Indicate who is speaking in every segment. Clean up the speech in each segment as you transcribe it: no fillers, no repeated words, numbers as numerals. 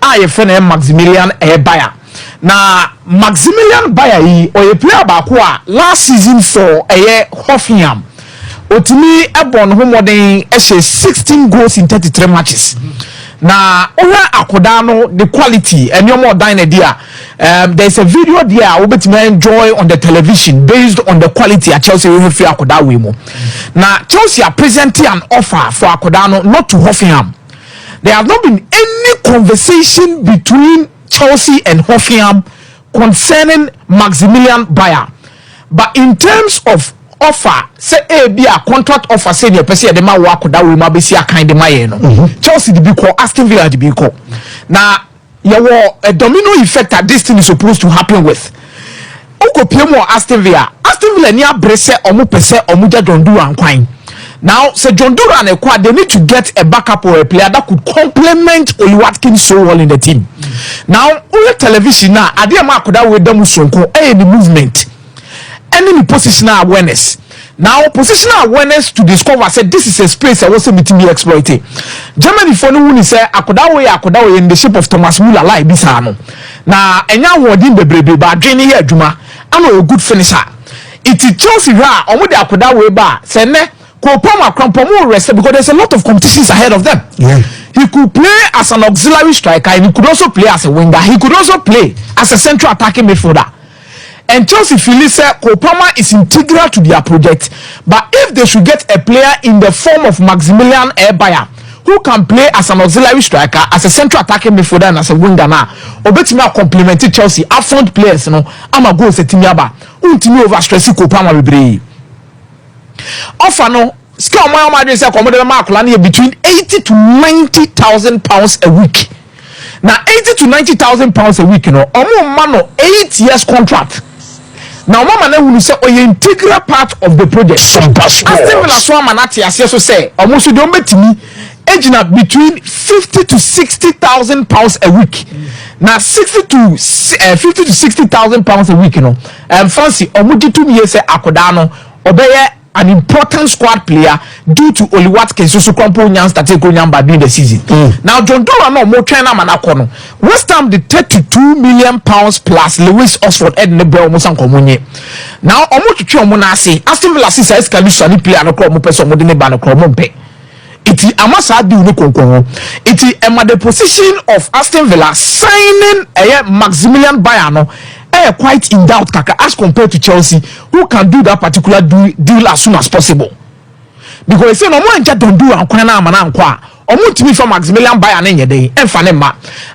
Speaker 1: a yefene Maximilian Bayer. Na Maximilian Bayer yi o ye player baako a last season for Hoffenheim otimi ebon ho modern 16 goals in 33 matches. Na ora akoda no the quality and your more dine there. There's a video there obetimi enjoy on the television based on the quality at Chelsea we have akoda we mo. Na Chelsea are presenting an offer for akoda no not to Hoffenheim. There have not been any conversation between Chelsea and Hoffenheim concerning Maximilian Bayer. But in terms of offer, say be a contract offer, say the person the man work that we maybe see a kind of no. Chelsea the big Aston Villa the big call. Now you a domino effect that this thing is supposed to happen with. Oko Piemo Aston Villa near Bresse omu pese omuja dondu and now, say John Duran and Quad, they need to get a backup or a player that could complement Oli Watkins so well in the team. Now, on television now, Adiyama could have with them any movement, any positional awareness. Now, positional awareness to discover, said this is a space I wasn't meeting me exploiting. Germany for no one say Akodawe in the shape of Thomas Muller like this. Now, and now we're in the baby, but Jenny here, Juma, I'm a good finisher. It is Chelsea, or with the Akodawe bar, say ne. Because there's a lot of competitions ahead of them. Yeah. He could play as an auxiliary striker and he could also play as a winger. He could also play as a central attacking midfielder. And Chelsea feel that Kopama is integral to their project. But if they should get a player in the form of Maximilian Bayer who can play as an auxiliary striker, as a central attacking midfielder and as a winger now, Obetima complemented Chelsea upfront players, you know, I'ma go say Timiaba, Untimi over stressing Kopama Bibre. Offer no skill my say between 80 to 90,000 pounds a week. Now 80 to 90,000 pounds a week, you know, man 8 years contract. Now mama na will say integral part of the project. Aston Villa so manati as say almost don't bet me aging up between 50 to 60,000 pounds a week. Now 50 to 60,000 pounds a week, you know. Fancy omuji 2 years say akodano obeye an important squad player due to Oli Watkins so Krompo Nyan started going during the season. Now John Dora no more trainer manakono. West Ham the 32 million pounds plus Lewis Oxford Edinburgh almost ankomunye. Now almost to try omuna say Aston Villa says escalation player no kromo person modern ban no kromompe. It is amasa di no konko. It is the position of Aston Villa signing a Maximilian Bayer no quite in doubt kaka as compared to Chelsea who can do that particular deal as soon as possible because say no more nja don do ankwana na amana ankwa omutimi for Maximilian Bayer na nyede emfa ne ma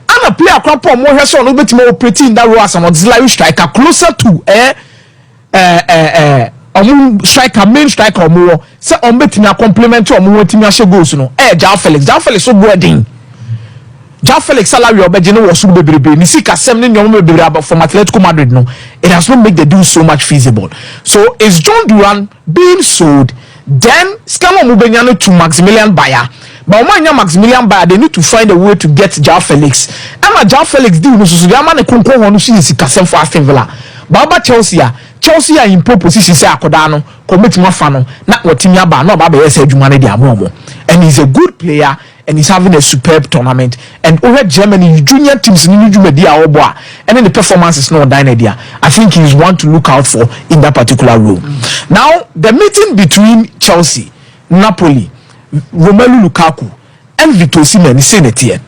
Speaker 1: ana player kwampo mo hwe so no betimi operate in that role as an auxiliary striker closer to striker main striker omo say ombetimi complement omo wetimi ahye goals no João Felix so boarding João Felix salary obejene was so bebrebe ni sika sem ne nyom bebrebe from Atletico Madrid no it has not make the deal so much feasible. So is John Duran being sold, then scam mubenya no to Maximilian Bayer, but omanya Maximilian Bayer they need to find a way to get João Felix. Ama João Felix deal no so ama ne konko ho no sika sem for Aston Villa baba Chelsea are in pole position say akoda no commitment fa no na watimi aba no baba yes adwuma ne dia mo and he's a good player and he's having a superb tournament. And over Germany, junior teams need to be and then the performance is not done there. I think he's one to look out for in that particular role. Now, the meeting between Chelsea, Napoli, Romelu Lukaaku, and Victor Osimen is saying it here.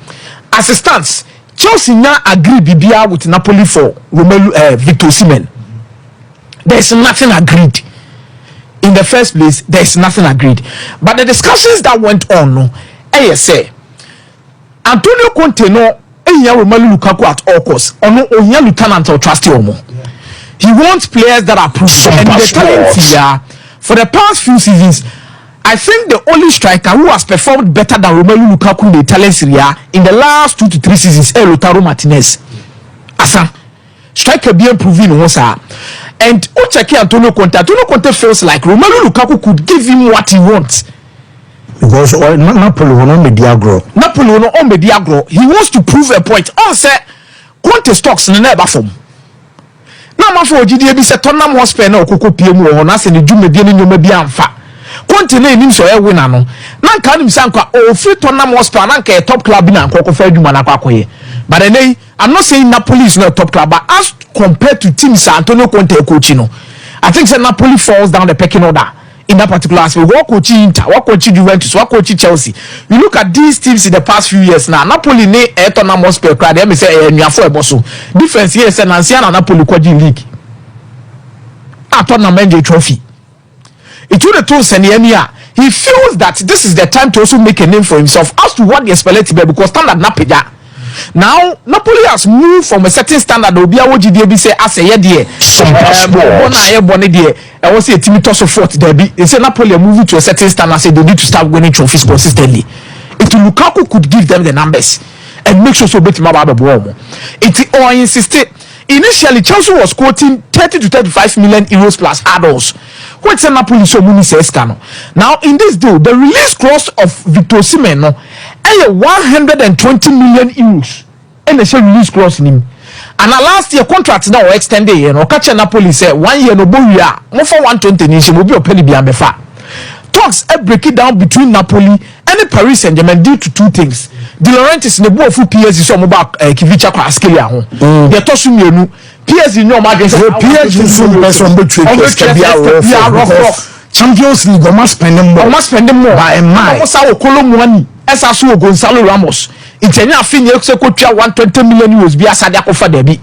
Speaker 1: As it stands, Chelsea now agree BBR with Napoli for Romelu Victor Osimen. There is nothing agreed. In the first place, there is nothing agreed. But the discussions that went on, no. Say Antonio Conte no Romelu Lukaaku at all costs. Ono onya lieutenant or trusty omo. He wants players that are proven and the talent here. For the past few seasons, I think the only striker who has performed better than Romelu Lukaaku in the Italian Serie A in the last 2 to 3 seasons is Lautaro Martinez. Asa striker bien proven once. And Antonio Conte feels like Romelu Lukaaku could give him what he wants.
Speaker 2: Because Napoli will not be Diagro. He wants to prove a point. On say Conte stocks in never form. Now, my for GDB said Tottenham Hotspur no Coco PM or Nas and the Jumedian Yomabi Amfa.
Speaker 1: Conte na enim so e winner no na nka nim sankwa o free Tottenham Hotspur na nka top club na nkoko fa adwuma na kwakoye. But then I'm not saying Napoli is not a top club, but as compared to teams Antonio Conte coaching, I think that Napoli falls down the pecking order in that particular aspect. What coaching Inter, what coaching Juventus, what coaching Chelsea. You look at these teams in the past few years now. Napoli ne Tottenham Hotspur crowd. They say Niafo Eboso. Difference here is Nancy and Napoli coaching league. Tottenham NJ trophy. It would have told Seniemia. He feels that this is the time to also make a name for himself as to what the expected to be because standard Napoli. Now Napoli has moved from a certain standard. Obi awoji say as a year there. I was a team toss of fort there. They say Napoli are moving to a certain standard. Say they need to start winning trophies consistently. If Lukaaku could give them the numbers and make sure so better about the ball, it or insisted. Initially, Chelsea was quoting 30 to 35 million euros plus add-ons. What's a Napoli so many says cano? Now, in this deal, the release clause of Victor Osimen no, 120 million euros. And the release clause in him. And last year contract now extended. You know, catch Napoli say 1 year no boya. More for 120 nation will be a penny beyond befa. Talks break it down between Napoli and Paris Saint-Germain due to two things. De Laurentiis ne bo fu PSG so mo ba Kivicha kwa Askelia ho. De to so mienu PSG no ma dwen say
Speaker 2: PSG so person betray Champions League must spend more. By my
Speaker 1: sa okolo ani esa so Gonzalo Ramos. Intenya afini ekse ko twa 120 million euros bi asade akofa debi.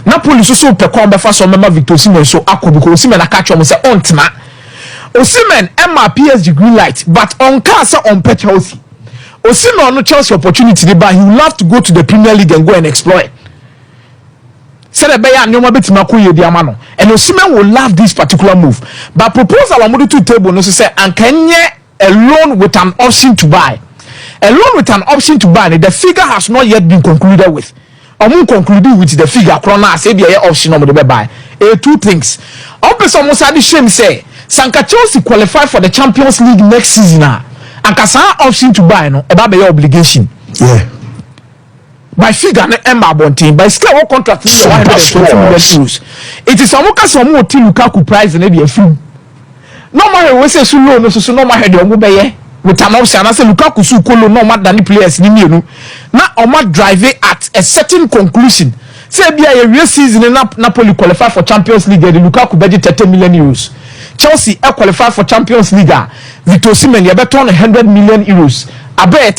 Speaker 1: Napoli so pe kon be fa so mema Victor Osimen so akobi ko Osimen aka twa mo say ontena. Osimen emma PSG green light but on car say on pe Chelsea. Osimen no Chelsea opportunity but he would love to go to the Premier League and go and explore. Said the Bayer Nyoma betima ko ye diama no. And Osimen will love this particular move. But proposal among the two table no say and can a loan with an option to buy. A loan with an option to buy, the figure has not yet been concluded with. Omu concluded with the figure krona say be option on the buy. Two things. Opes almost had the shame say Sanka Chelsea qualify for the Champions League next season. And kasa option to buy no about your obligation.
Speaker 2: Yeah.
Speaker 1: By figure no emba bontin by still what contract is 120 million euros. It is amuka some oti Lukaaku price na be a free. No matter we say so low no so no matter the omo be ye. With an option I say Lukaaku su kolo no matter than the players ni mienu. Na omo drive at a certain conclusion. Say be a real season Napoli qualify for Champions League the Lukaaku budget 30 million euros. Chelsea qualify for Champions League. Victor Osimen you better 100 million euros. That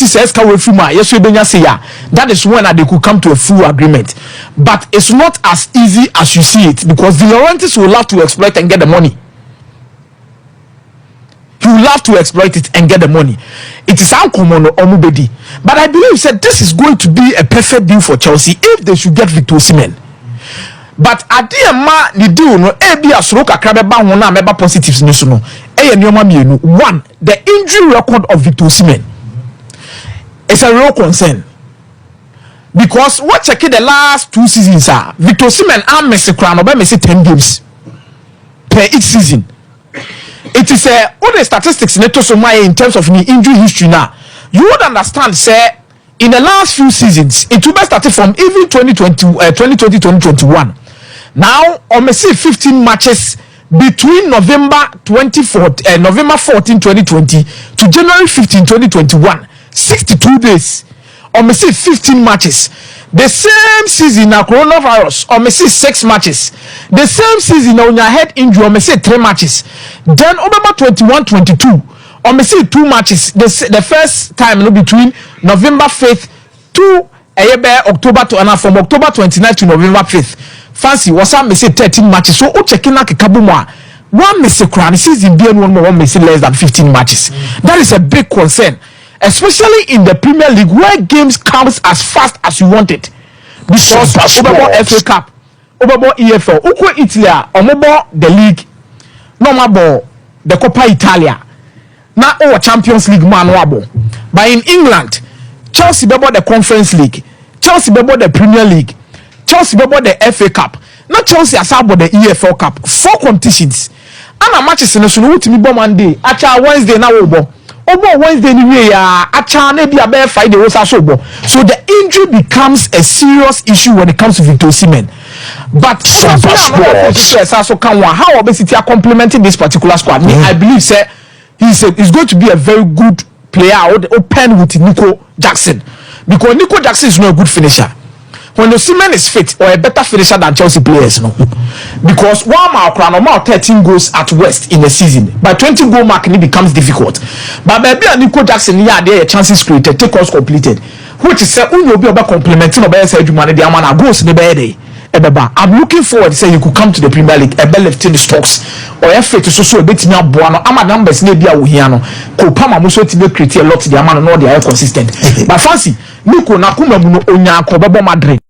Speaker 1: is when they could come to a full agreement. But it's not as easy as you see it because the Laurentiis will love to exploit and get the money. He will love to exploit it and get the money. It is uncommon or nobody. But I believe that this is going to be a perfect deal for Chelsea if they should get Victor Osimen. But at the end, the deal no be as roka krabe ba ho na meba positives ni so no. One, the injury record of Victor Osimen. It's a real concern. Because what check the last 2 seasons are Victor Osimen and Messi Crown or Messi 10 games per each season. It is all the statistics in terms of the injury history now. You would understand, say, in the last few seasons, it will be started from even 2020-2021. Now, on Messi 15 matches between November 14, 2020 to January 15, 2021. 62 days or me say 15 matches. The same season na coronavirus or me say 6 matches. The same season na your head injury or me say 3 matches. Then November 21-22 or me say 2 matches. The first time no between November 5th to October to and from October 29th to November 5th. Fancy was me say 13 matches. So o checking na kekabumwa. One me say crown season be one me say less than 15 matches. That is a big concern. Especially in the Premier League where games comes as fast as you want it. Because over FA Cup, over EFL, Uko Italy, or the league, no more the Coppa Italia. Now our Champions League man wabo. But in England, Chelsea bebo the Conference League, Chelsea bebo the Premier League, Chelsea bebo the FA Cup. Now Chelsea has about the EFL Cup. 4 competitions. And a matches in the Sunu to me Monday, actually Wednesday now over. Wednesday anyway, be Friday was so the injury becomes a serious issue when it comes to Victor Osimen. But how obesity are complementing this particular squad? I believe say he's going to be a very good player. Open with Nico Jackson, because Nico Jackson is not a good finisher. When Osimen is fit, or a better finisher than Chelsea players, no, because 13 goals at worst in a season, by 20 goal mark it becomes difficult. But maybe Nico Jackson, yeah, there are chances created, take us completed, which is say will be about complementing or say you manage the amount of goals in the bed. I'm looking forward to say you could come to the Premier League, a bell lifting stocks, or a fit to so a bit now buono. I'm numbers maybe a Wihiano, Kopama Muso to be create a lot to the amount of no they are consistent. But fancy, Nico Nakuma Onya Kobabo Madrid.